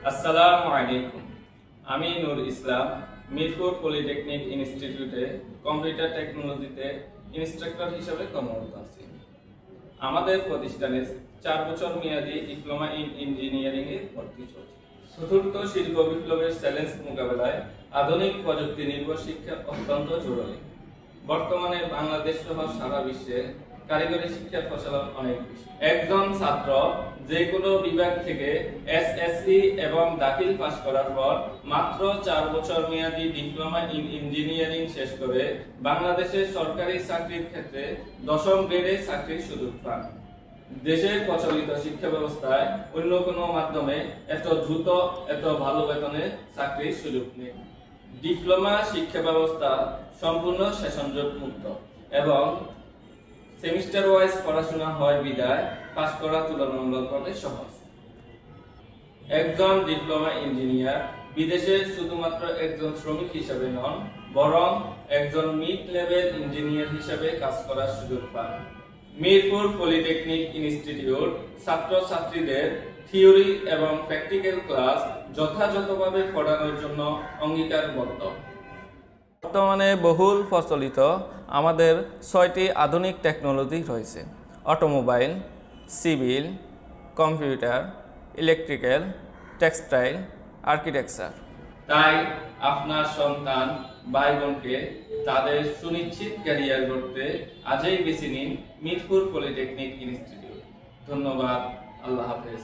আসসালামু আলাইকুম। আমি নূর ইসলাম মিরপুর পলিটেকনিক ইনস্টিটিউটে কম্পিউটার টেকনোলজিতে ইনস্ট্রাক্টর হিসেবে কর্মরত আছি। আমাদের প্রতিষ্ঠানে 4 বছর মেয়াদী ডিপ্লোমা ইন ইঞ্জিনিয়ারিং এ ভর্তি চলছে। চতুর্থ শিল্প বিপ্লবের চ্যালেঞ্জ মোকাবেলায় আধুনিক প্রযুক্তি নির্ভর শিক্ষা অত্যন্ত জরুরি। বর্তমানে বাংলাদেশ সহ সারা বিশ্বে কারিগরি শিক্ষার প্রচলন অনেক বেশি। একজন ছাত্র যে কোনো বিভাগ থেকে এসএসসি এবং দাখিল পাস করার পর মাত্র 4 বছর মেয়াদী ডিপ্লোমা ইন ইঞ্জিনিয়ারিং শেষ করে বাংলাদেশের সরকারি চাকরির ক্ষেত্রে 10ম গ্রেডে চাকরির সুযোগ পান। দেশের প্রচলিত শিক্ষা ব্যবস্থায় অন্য কোনো মাধ্যমে এত দ্রুত এত ভালো বেতনে চাকরির সুযোগ নেই। ডিপ্লোমা শিক্ষা ব্যবস্থা সম্পূর্ণ সেশনজট মুক্ত এবং সেমিস্টার ওয়াইজ পড়াশোনা হয় বিদায় পাস করা তুলনামূলকভাবে সহজ। একজন ডিপ্লোমা ইঞ্জিনিয়ার বিদেশে শুধুমাত্র একজন শ্রমিক হিসেবে নন, বরং একজন মিড লেভেল ইঞ্জিনিয়ার হিসেবে কাজ করার সুযোগ পান। মিরপুর পলিটেকনিক ইনস্টিটিউট ছাত্রছাত্রীদের থিওরি এবং প্র্যাকটিক্যাল ক্লাস যথাযথভাবে পড়ানোর জন্য অঙ্গীকারবদ্ধ। বর্তমানে বহুল প্রচলিত আমাদের 6টি আধুনিক টেকনোলজি রয়েছে: automobile, civil, computer, electrical, textile, architecture. তাই আপনার সন্তান ভাই বোনকে তাদের সুনিশ্চিত ক্যারিয়ার গড়তে আজই বেছে নিন মিরপুর পলিটেকনিক ইনস্টিটিউট। ধন্যবাদ। আল্লাহ হাফেজ।